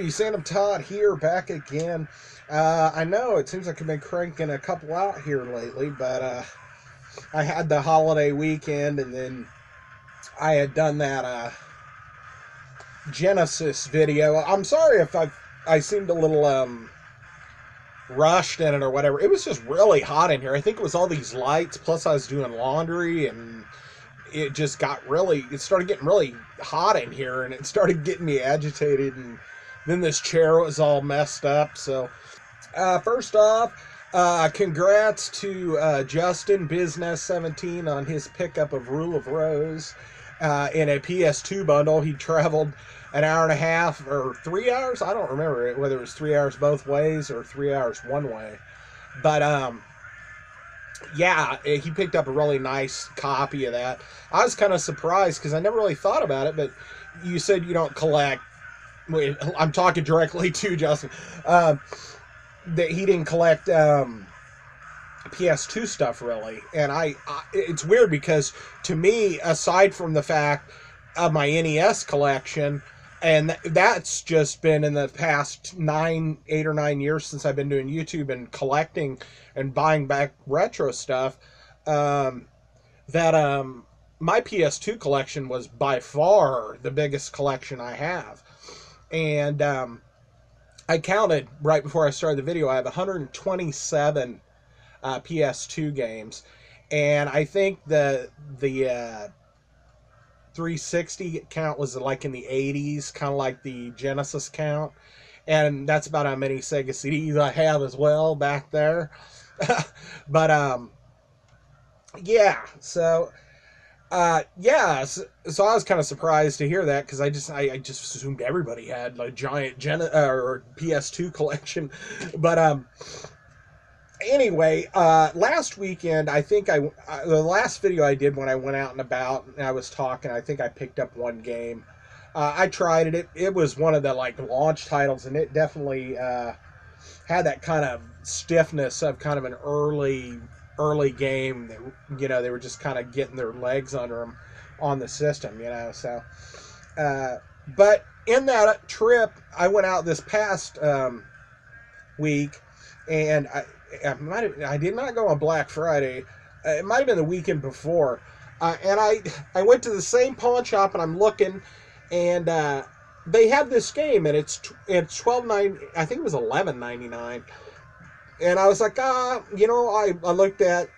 Howdy, Sandamtod here, back again. I know it seems like I've been cranking a couple out here lately, but I had the holiday weekend, and then I had done that Genesis video. I'm sorry if I seemed a little rushed in it or whatever. It was just really hot in here. I think it was all these lights, plus I was doing laundry, and it just it started getting really hot in here, and it started getting me agitated, and then this chair was all messed up. So first off, congrats to Justin Business 17 on his pickup of Rule of Rose in a PS2 bundle. He traveled an hour and a half or 3 hours. I don't remember whether it was 3 hours both ways or 3 hours one way, but yeah, he picked up a really nice copy of that. I was kind of surprised because I never really thought about it, but you said you don't collect. Wait, I'm talking directly to Justin. That he didn't collect PS2 stuff really, and it's weird because to me, aside from the fact of my NES collection, and that's just been in the past 8 or 9 years since I've been doing YouTube and collecting and buying back retro stuff, that my PS2 collection was by far the biggest collection I have. And I counted right before I started the video, I have 127 PS2 games. And I think the 360 count was like in the 80s, kind of like the Genesis count. And that's about how many Sega CDs I have as well back there. But yeah, so yeah, so I was kind of surprised to hear that because I just assumed everybody had a giant or PS2 collection. But anyway, last weekend, I think the last video I did when I went out and about and I was talking, I think I picked up one game. I tried it. It was one of the like launch titles, and it definitely had that kind of stiffness of kind of an early game. That, you know, they were just kind of getting their legs under them on the system, you know. So, but in that trip, I went out this past week, and I did not go on Black Friday. It might have been the weekend before, and I went to the same pawn shop, and I'm looking, and they have this game, and it's $12.99. I think it was $11.99. And I was like, you know, I looked at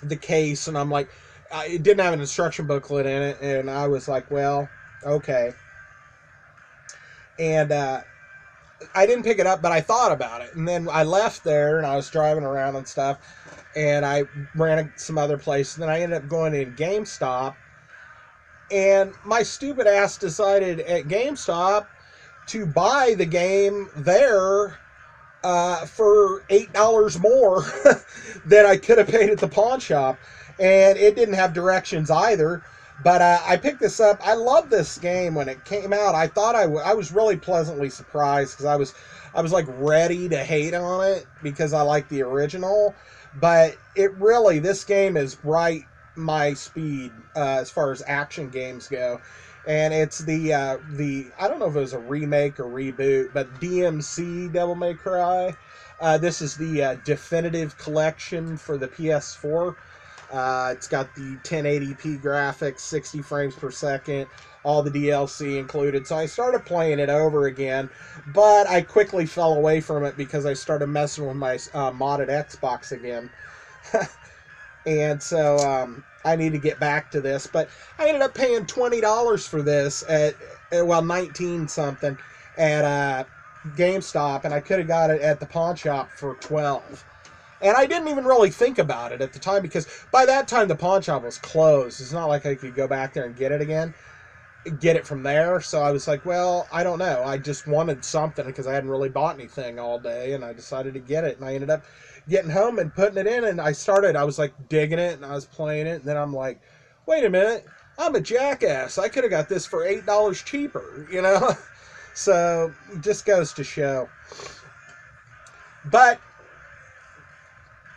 the case, and I'm like, it didn't have an instruction booklet in it, and I was like, well, okay. And I didn't pick it up, but I thought about it. And then I left there, and I was driving around and stuff, and I ran some other place, and then I ended up going in GameStop, and my stupid ass decided at GameStop to buy the game there for $8 more than I could have paid at the pawn shop, and it didn't have directions either. But I picked this up. I loved this game when it came out. I thought I was really pleasantly surprised because I was like ready to hate on it because I like the original, but this game is right my speed as far as action games go. And it's the I don't know if it was a remake or reboot, but DMC Devil May Cry. This is the definitive collection for the PS4. It's got the 1080p graphics, 60 frames per second, all the DLC included. So I started playing it over again, but I quickly fell away from it because I started messing with my modded Xbox again. And so I need to get back to this, but I ended up paying $20 for this at 19 something at GameStop, and I could have got it at the pawn shop for 12. And I didn't even really think about it at the time because by that time the pawn shop was closed. It's not like I could go back there and get it from there. So I was like, well, I don't know. I just wanted something because I hadn't really bought anything all day, and I decided to get it, and I ended up getting home and putting it in, and I was like digging it, and I was playing it, and then I'm like, wait a minute, I'm a jackass. I could have got this for $8 cheaper, you know? So it just goes to show. But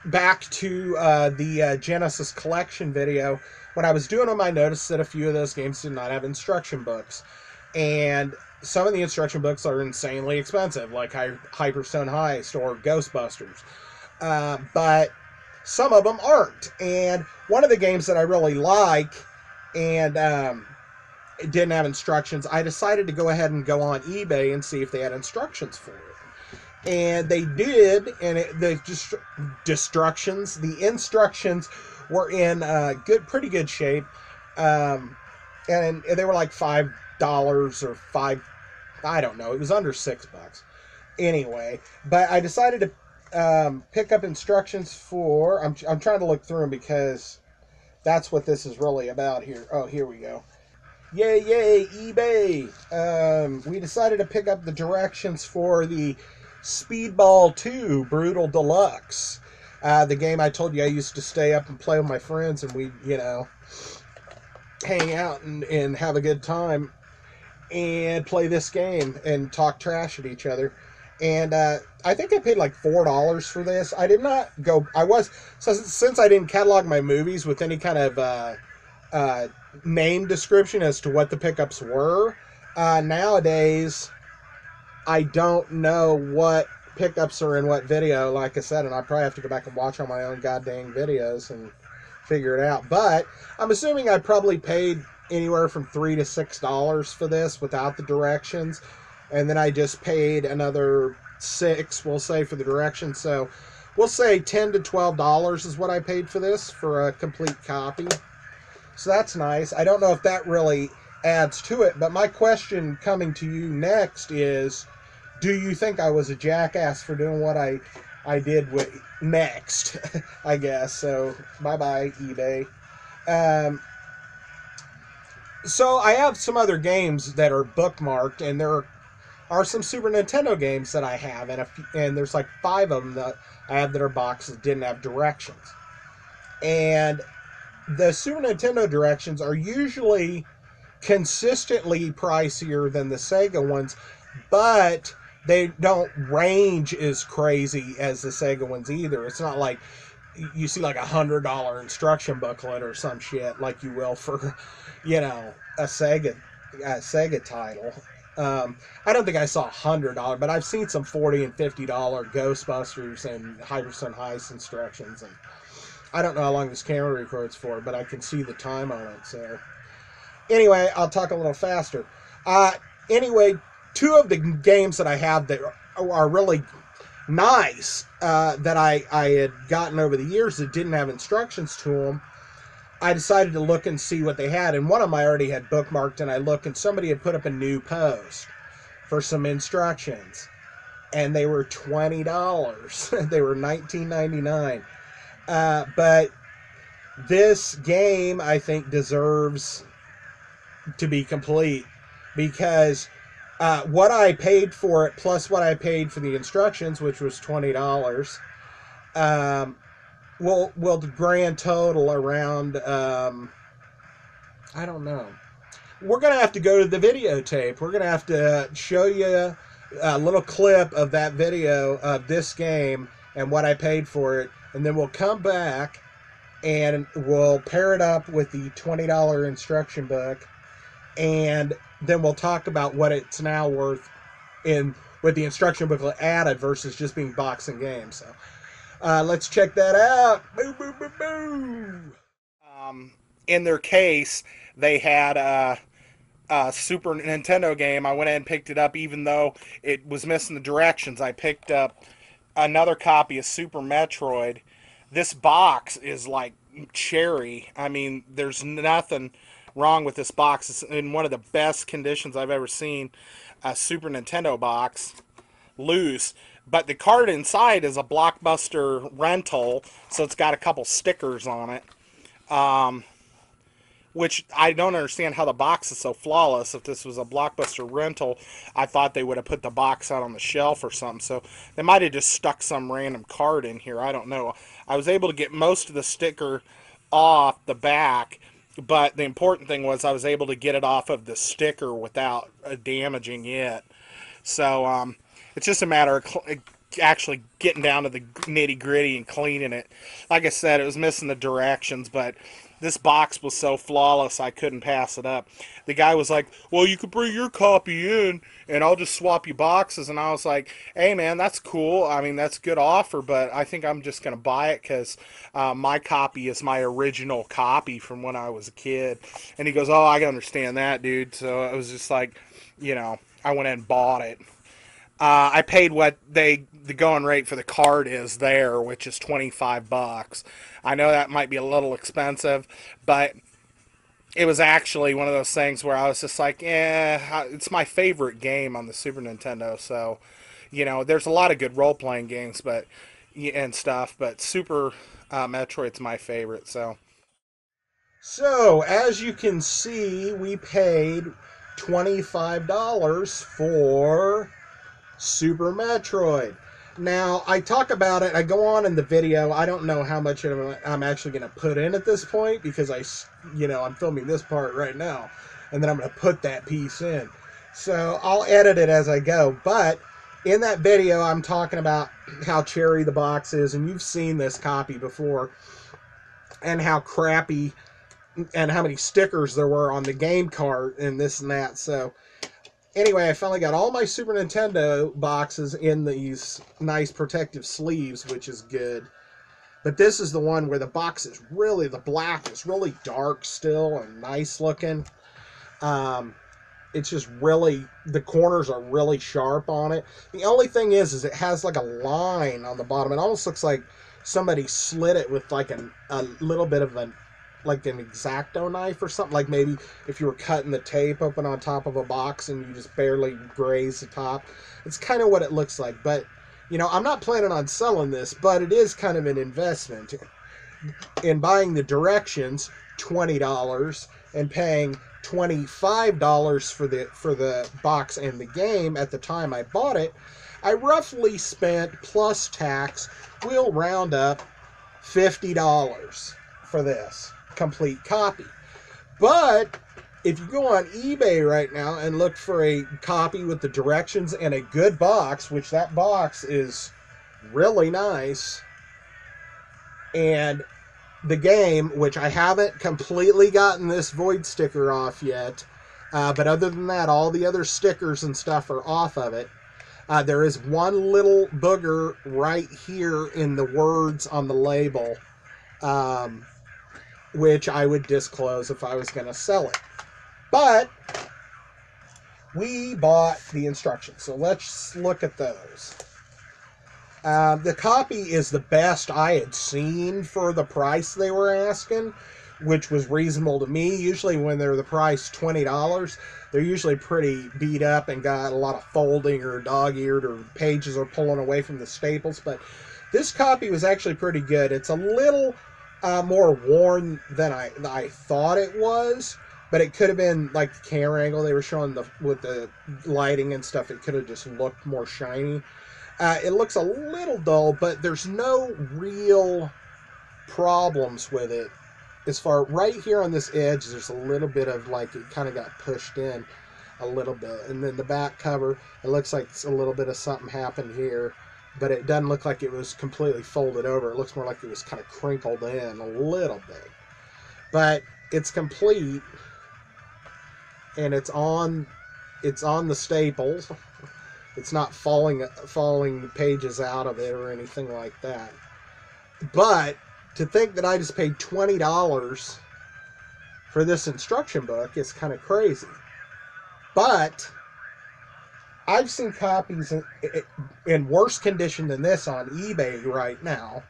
back to the Genesis collection video, when I was doing them, I noticed that a few of those games did not have instruction books. And some of the instruction books are insanely expensive, like Hyperstone Heist or Ghostbusters. But some of them aren't. And one of the games that I really like, and it didn't have instructions, I decided to go ahead and go on eBay and see if they had instructions for it. And they did, and the instructions were in pretty good shape, and they were like $5 or I don't know, it was under $6. Anyway, but I decided to pick up instructions for. I'm trying to look through them because that's what this is really about here. Oh, here we go. Yay, yay, eBay. We decided to pick up the directions for the Speedball 2 Brutal Deluxe. The game I told you I used to stay up and play with my friends, and we, hang out and have a good time and play this game and talk trash at each other. And I think I paid like $4 for this. I did not go. Since I didn't catalog my movies with any kind of name description as to what the pickups were. Nowadays, I don't know what pickups are in what video, like I said, and I probably have to go back and watch all my own goddamn videos and figure it out. But I'm assuming I probably paid anywhere from $3 to $6 for this without the directions, and then I just paid another $6, we'll say, for the directions. So we'll say $10 to $12 is what I paid for this for a complete copy. So that's nice. I don't know if that really adds to it, but my question coming to you next is, do you think I was a jackass for doing what I did with next? I guess. So bye-bye, eBay. So I have some other games that are bookmarked, and there are some Super Nintendo games that I have, and there's like 5 of them that I have that are boxes that didn't have directions. And the Super Nintendo directions are usually consistently pricier than the Sega ones, but they don't range as crazy as the Sega ones either. It's not like you see like $100 instruction booklet or some shit like you will for, a Sega title. I don't think I saw $100, but I've seen some $40 and $50 Ghostbusters and Hyperstone Heist instructions, and I don't know how long this camera records for, but I can see the time on it. So anyway, I'll talk a little faster. Anyway, 2 of the games that I have that are really nice that I had gotten over the years that didn't have instructions to them, I decided to look and see what they had. And one of them I already had bookmarked, and I looked, and somebody had put up a new post for some instructions. And they were $20. They were $19.99. But this game, I think, deserves to be complete, because what I paid for it plus what I paid for the instructions, which was $20, will the grand total around, I don't know. We're going to have to go to the videotape. We're going to have to show you a little clip of that video of this game and what I paid for it, and then we'll come back and we'll pair it up with the $20 instruction book, and then we'll talk about what it's now worth with the instruction booklet added versus just being boxing games. So let's check that out. Boo, boo, boo, boo. In their case, they had a Super Nintendo game. I went ahead and picked it up, even though it was missing the directions. I picked up another copy of Super Metroid. This box is like cherry. I mean, there's nothing wrong with this box. It's in one of the best conditions I've ever seen a Super Nintendo box loose. But the card inside is a Blockbuster rental, so it's got a couple stickers on it. Which I don't understand how the box is so flawless. If this was a Blockbuster rental, I thought they would have put the box out on the shelf or something. So they might have just stuck some random card in here. I don't know. I was able to get most of the sticker off the back, but the important thing was I was able to get it off of the sticker without damaging it. So it's just a matter of actually getting down to the nitty gritty and cleaning it. Like I said, it was missing the directions, but this box was so flawless I couldn't pass it up. The guy was like, "Well, you could bring your copy in, and I'll just swap you boxes." And I was like, "Hey, man, that's cool. I mean, that's a good offer, but I think I'm just gonna buy it because my copy is my original copy from when I was a kid." And he goes, "Oh, I can understand that, dude." So it was just like, I went and bought it. I paid what the going rate for the card is there, which is $25. I know that might be a little expensive, but it was actually one of those things where I was just like, it's my favorite game on the Super Nintendo. So, there's a lot of good role playing games, and stuff, but Super Metroid's my favorite. So, So, as you can see, we paid $25 for Super Metroid. Now, I talk about it, I go on in the video. I don't know how much of it I'm actually going to put in at this point because I'm filming this part right now, and then I'm going to put that piece in. So, I'll edit it as I go, but in that video, I'm talking about how cherry the box is, and you've seen this copy before, and how crappy and how many stickers there were on the game cart and this and that. So anyway, I finally got all my Super Nintendo boxes in these nice protective sleeves, which is good. But this is the one where the box is really, the black is really dark still and nice looking. It's just really, the corners are really sharp on it. The only thing is it has like a line on the bottom. It almost looks like somebody slit it with like a little bit of like an X-Acto knife or something. Like maybe if you were cutting the tape open on top of a box and you just barely graze the top. It's kind of what it looks like. But, I'm not planning on selling this, but it is kind of an investment in buying the directions, $20, and paying $25 for the box and the game at the time I bought it. I roughly spent, plus tax, we'll round up $50 for this complete copy. But if you go on eBay right now and look for a copy with the directions and a good box, which that box is really nice, and the game, which I haven't completely gotten this void sticker off yet, but other than that, all the other stickers and stuff are off of it. There is one little booger right here in the words on the label, which I would disclose if I was going to sell it. But we bought the instructions, so let's look at those. The copy is the best I had seen for the price they were asking, which was reasonable to me. Usually when they're the price $20, they're usually pretty beat up and got a lot of folding or dog-eared, or pages are pulling away from the staples. But this copy was actually pretty good. It's a little more worn than I thought it was, but it could have been like the camera angle they were showing with the lighting and stuff. It could have just looked more shiny. It looks a little dull, but there's no real problems with it. As far right here on this edge, there's a little bit of like it kind of got pushed in a little bit, and then the back cover, it looks like a little bit of something happened here, but it doesn't look like it was completely folded over. It looks more like it was kind of crinkled in a little bit, but it's complete, and it's on the staples. It's not falling pages out of it or anything like that. But to think that I just paid $20 for this instruction book is kind of crazy. But I've seen copies in worse condition than this on eBay right now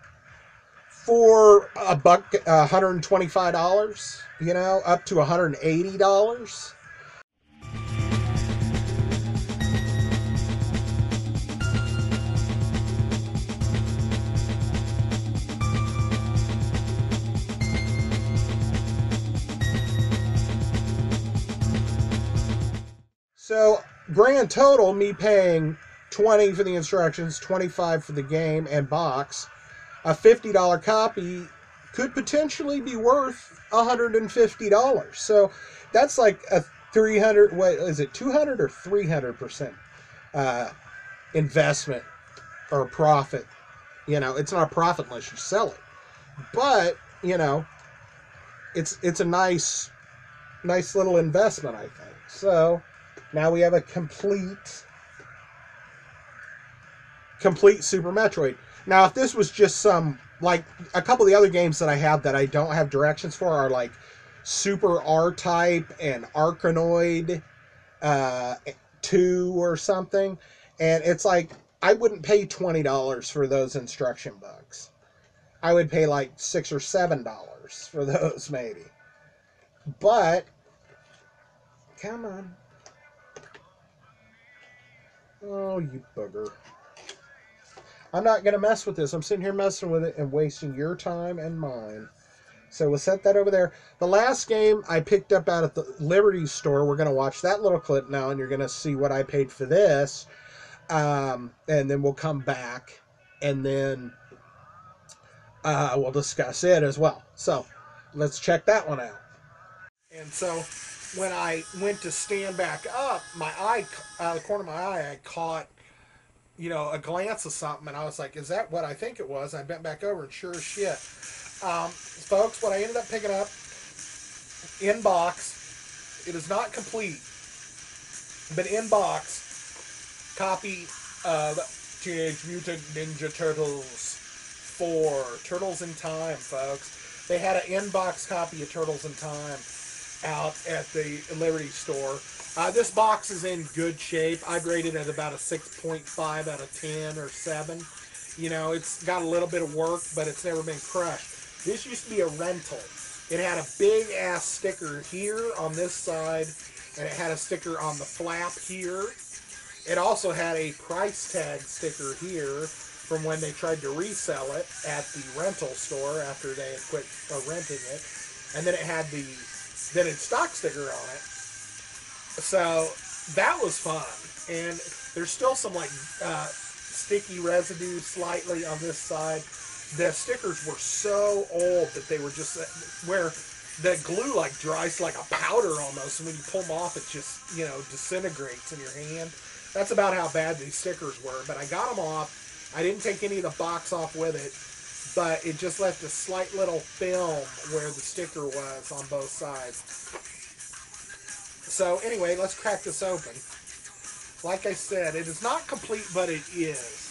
for $125, up to $180. So, grand total, me paying $20 for the instructions, $25 for the game and box, a $50 copy could potentially be worth $150. So, that's like a 200 or 300% investment or profit. It's not a profit unless you sell it. But it's a nice little investment, I think. So now we have a complete Super Metroid. Now, if this was just some, like, a couple of the other games that I have that I don't have directions for are like Super R-Type and Arkanoid uh, 2 or something. And it's like, I wouldn't pay $20 for those instruction books. I would pay like $6 or $7 for those, maybe. But, come on. Oh, you booger. I'm not going to mess with this. I'm sitting here messing with it and wasting your time and mine. So we'll set that over there. The last game I picked up out at the Liberty store, we're going to watch that little clip now, and you're going to see what I paid for this. And then we'll come back, and then we'll discuss it as well. So let's check that one out. And so when I went to stand back up, my eye, out of the corner of my eye, I caught a glance of something, and I was like, is that what I think it was? I bent back over, and sure as shit. Folks, what I ended up picking up in box, it is not complete, but in box, copy of Teenage Mutant Ninja Turtles 4, Turtles in Time, folks. They had an in-box copy of Turtles in Time out at the Liberty store. This box is in good shape. I'd rate it at about a 6.5 out of 10 or 7. It's got a little bit of work, but it's never been crushed. This used to be a rental. It had a big ass sticker here on this side, and it had a sticker on the flap here. It also had a price tag sticker here from when they tried to resell it at the rental store after they had quit renting it. And then it had the stock sticker on it. So that was fun. And there's still some sticky residue slightly on this side. The stickers were so old that they were just where the glue dries like a powder almost, and when you pull them off, it just disintegrates in your hand. That's about how bad these stickers were. But I got them off. I didn't take any of the box off with it, but it just left a slight little film where the sticker was on both sides. So anyway, let's crack this open. Like I said, it is not complete, but it is.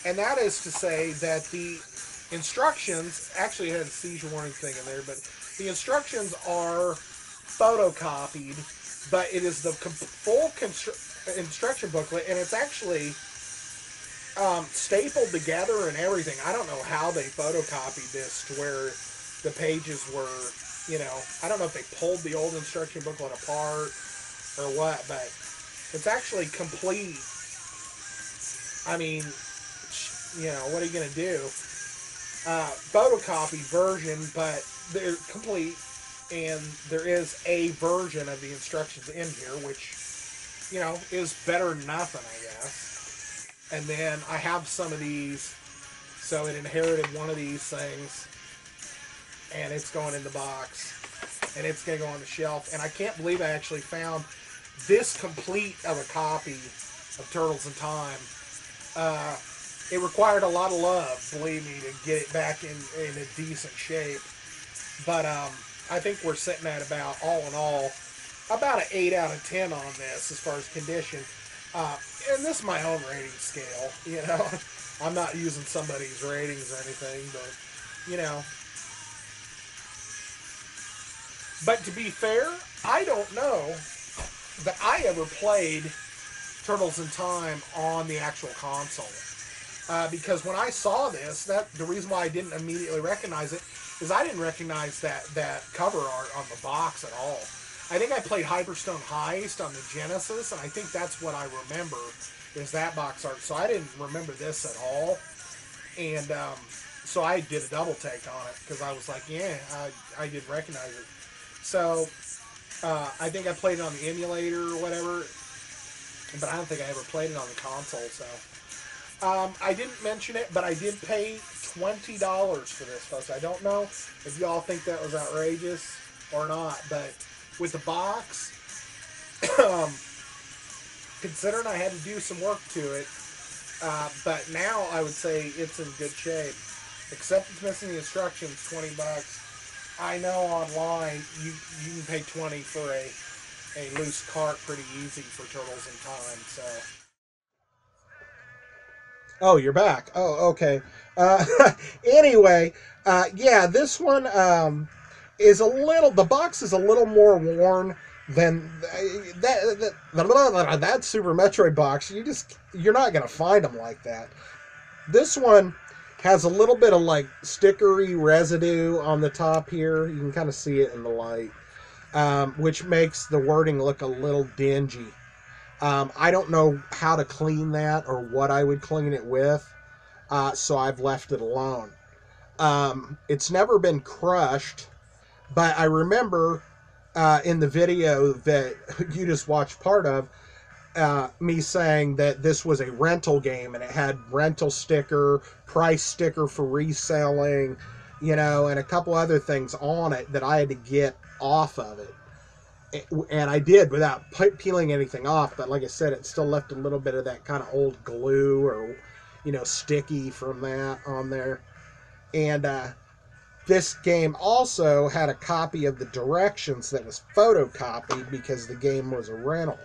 And that is to say that the instructions, actually it had a seizure warning thing in there, but the instructions are photocopied, but it is the full instruction booklet, and it's actually stapled together and everything. I don't know how they photocopied this to where the pages were, I don't know if they pulled the old instruction booklet apart or what, but it's actually complete. I mean, what are you going to do? Photocopy version, but they're complete, and there is a version of the instructions in here, which, is better than nothing, I guess. And then I have some of these, so it inherited one of these things, and it's going in the box, and it's going to go on the shelf. And I can't believe I actually found this complete of a copy of Turtles in Time. It required a lot of love, believe me, to get it back in a decent shape. But I think we're sitting at about, all in all, about an 8 out of 10 on this as far as condition. And this is my own rating scale, I'm not using somebody's ratings or anything, but, But to be fair, I don't know that I ever played Turtles in Time on the actual console. Because when I saw this, the reason why I didn't immediately recognize it is I didn't recognize that cover art on the box at all. I think I played Hyperstone Heist on the Genesis, and I think that's what I remember is that box art. So I didn't remember this at all. And so I did a double take on it because I was like, yeah, I didn't recognize it. So I think I played it on the emulator or whatever, but I don't think I ever played it on the console. So I didn't mention it, but I did pay $20 for this, folks. I don't know if y'all think that was outrageous or not, but with the box, considering I had to do some work to it, But now I would say it's in good shape. Except it's missing the instructions, $20. I know online you can pay 20 for a loose cart pretty easy for Turtles in Time. So. Oh, you're back. Oh, okay. Uh, anyway, yeah, this one is a little. The box is a little more worn than that Super Metroid box. You're not gonna find them like that. This one has a little bit of like stickery residue on the top here. You can kind of see it in the light, which makes the wording look a little dingy. I don't know how to clean that or what I would clean it with, so I've left it alone. It's never been crushed, but I remember in the video that you just watched part of, me saying that this was a rental game and it had rental sticker, price sticker for reselling, and a couple other things on it that I had to get off of it. And I did without peeling anything off, but like I said, it still left a little bit of that kind of old glue or, sticky from that on there. And this game also had a copy of the directions that was photocopied because the game was a rental.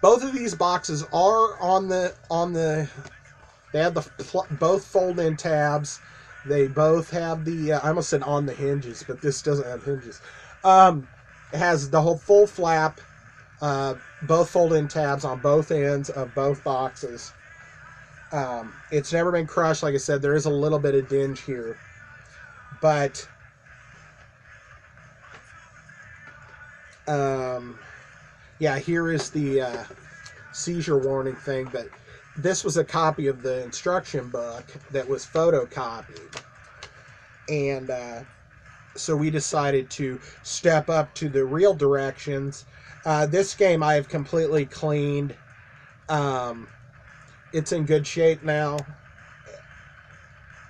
Both of these boxes are on the. They have both fold-in tabs. They both have the. I almost said on the hinges, but this doesn't have hinges. It has the whole full flap, both fold-in tabs on both ends of both boxes. It's never been crushed. Like I said, there is a little bit of dinge here, but yeah, here is the seizure warning thing. But this was a copy of the instruction book that was photocopied, and so we decided to step up to the real directions. This game I have completely cleaned. It's in good shape now,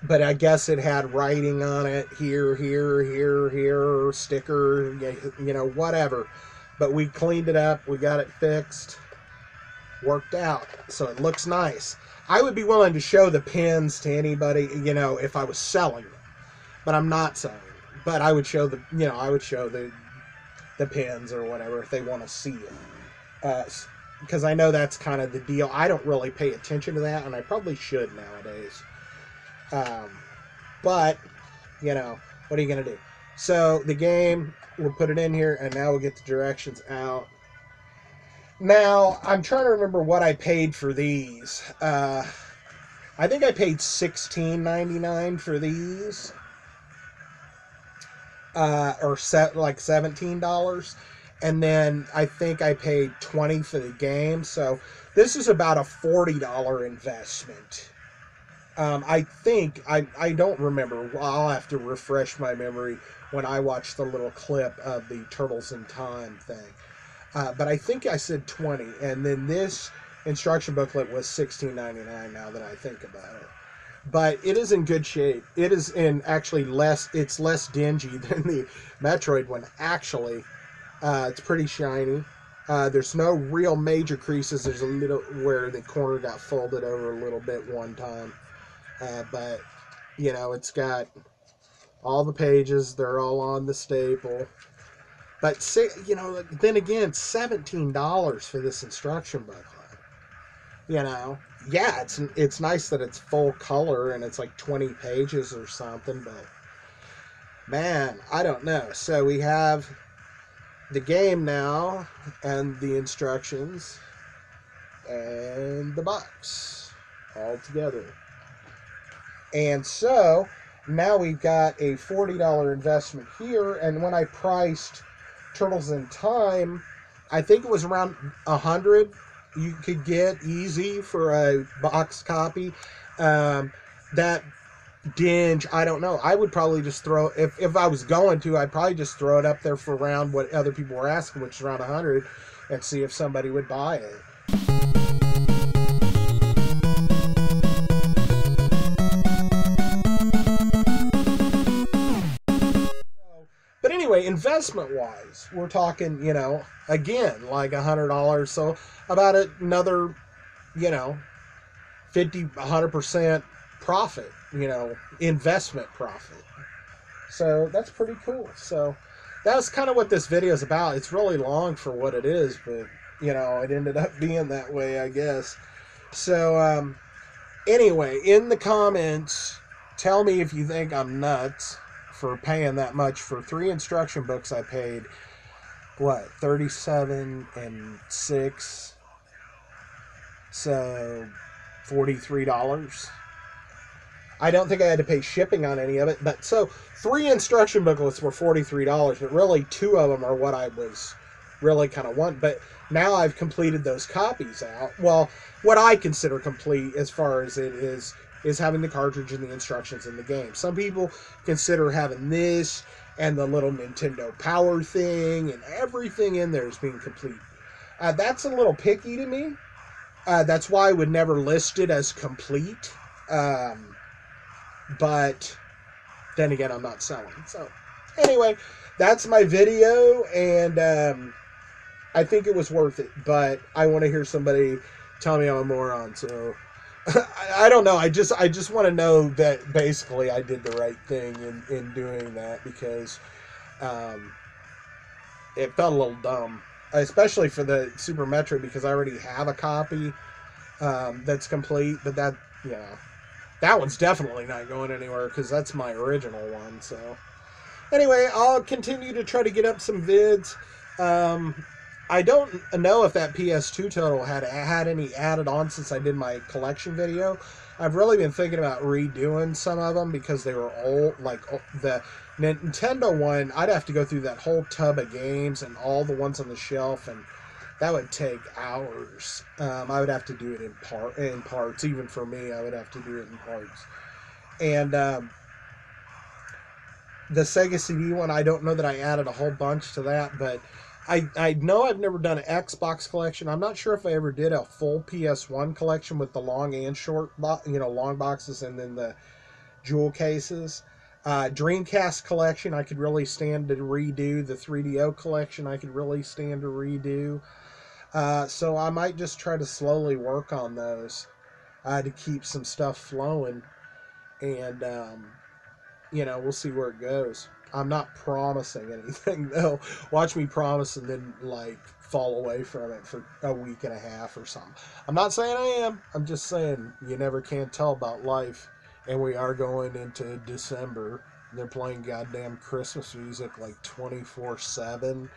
but I guess it had writing on it here, sticker, whatever. But we cleaned it up. We got it fixed. Worked out. So it looks nice. I would be willing to show the pins to anybody, if I was selling them. But I'm not selling them. But I would show the pins or whatever if they want to see it. Because I know that's kind of the deal. I don't really pay attention to that, and I probably should nowadays. But, what are you going to do? So, the game, we'll put it in here, and now we'll get the directions out. Now, I'm trying to remember what I paid for these. I think I paid $16.99 for these. Or like $17. And then I think I paid $20 for the game. So this is about a $40 investment. I think, I don't remember. I'll have to refresh my memory when I watch the little clip of the Turtles in Time thing. But I think I said 20. And then this instruction booklet was $16.99 now that I think about it. But it is in good shape. It is in actually it's less dingy than the Metroid one, actually. It's pretty shiny. There's no real major creases. There's a little where the corner got folded over a little bit one time. But, it's got all the pages. They're all on the staple. But, then again, $17 for this instruction booklet. Yeah, it's nice that it's full color and it's like 20 pages or something, but man, I don't know. So we have the game now and the instructions and the box all together. And so now we've got a $40 investment here, and when I priced Turtles in Time, I think it was around $100 you could get easy for a box copy. That dinge, I don't know. I would probably just throw, if I was going to, I'd probably just throw it up there for around what other people were asking, which is around $100, and see if somebody would buy it. But anyway, investment-wise, we're talking, again, like $100, so about another you know, 100% profit, you know, investment profit. So that's pretty cool. So that's kind of what this video is about. It's really long for what it is, but, you know, it ended up being that way, I guess. So, anyway, in the comments, tell me if you think I'm nuts for paying that much for 3 instruction books. I paid, what, 37 and 6, so $43. I don't think I had to pay shipping on any of it, but so 3 instruction booklets were $43, but really 2 of them are what I was really kind of wanting. But now I've completed those copies out. Well, what I consider complete as far as it is having the cartridge and the instructions in the game. Some people consider having this and the little Nintendo Power thing and everything in there as being complete. That's a little picky to me. That's why I would never list it as complete. But then again, I'm not selling. So anyway, that's my video, and I think it was worth it. But I want to hear somebody tell me I'm a moron. So I don't know. I just want to know that basically I did the right thing in doing that, because it felt a little dumb, especially for the Super Metro, because I already have a copy that's complete. But that, you know, that one's definitely not going anywhere because that's my original one. So anyway, I'll continue to try to get up some vids. I don't know if that PS2 total had any added on since I did my collection video. I've really been thinking about redoing some of them because they were old. Like the Nintendo one, I'd have to go through that whole tub of games and all the ones on the shelf, and that would take hours. I would have to do it in parts. Even for me, I would have to do it in parts. And the Sega CD one, I don't know that I added a whole bunch to that, but I know I've never done an Xbox collection. I'm not sure if I ever did a full PS1 collection with the long and short, long boxes and then the jewel cases. Dreamcast collection, I could really stand to redo. The 3DO collection, I could really stand to redo. So I might just try to slowly work on those to keep some stuff flowing, and we'll see where it goes. I'm not promising anything though. Watch me promise and then like fall away from it for a week and a half or something. I'm not saying I am. I'm just saying you never can tell about life, and we are going into December. They're playing goddamn Christmas music like 24/7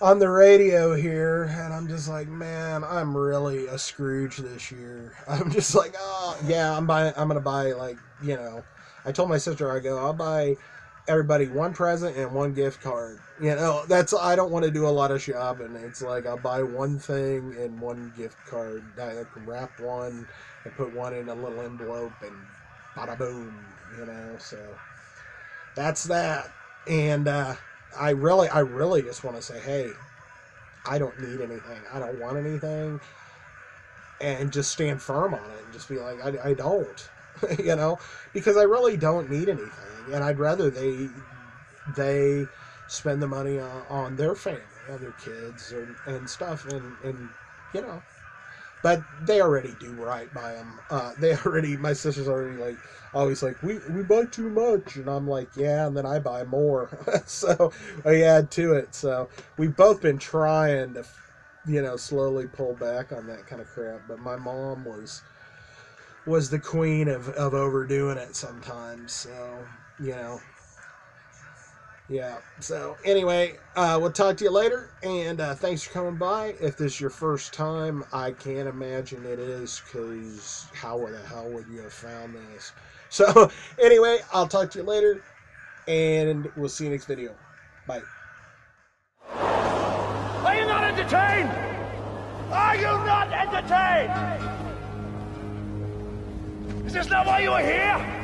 on the radio here, and I'm just like, man, I'm really a Scrooge this year. I'm just like, oh yeah, I'm gonna buy, like, I told my sister, I'll buy everybody one present and one gift card. I don't want to do a lot of shopping. It's like I'll buy one thing and one gift card. I can wrap one and put one in a little envelope and bada boom, so that's that. And I really just want to say, hey, I don't need anything. I don't want anything. And just stand firm on it and just be like, I don't, because I really don't need anything. And I'd rather they spend the money on their family, on their kids and stuff. And but they already do right by them. My sister's already always like, we buy too much. And I'm like, yeah, and then I buy more. So I add to it. So we've both been trying to, slowly pull back on that kind of crap. But my mom was the queen of overdoing it sometimes. So, yeah. So anyway, we'll talk to you later, and thanks for coming by. If this is your first time, I can't imagine it is, because how the hell would you have found this? So anyway, I'll talk to you later, and we'll see you next video. Bye. Are you not entertained? Are you not entertained? Is this not why you are here?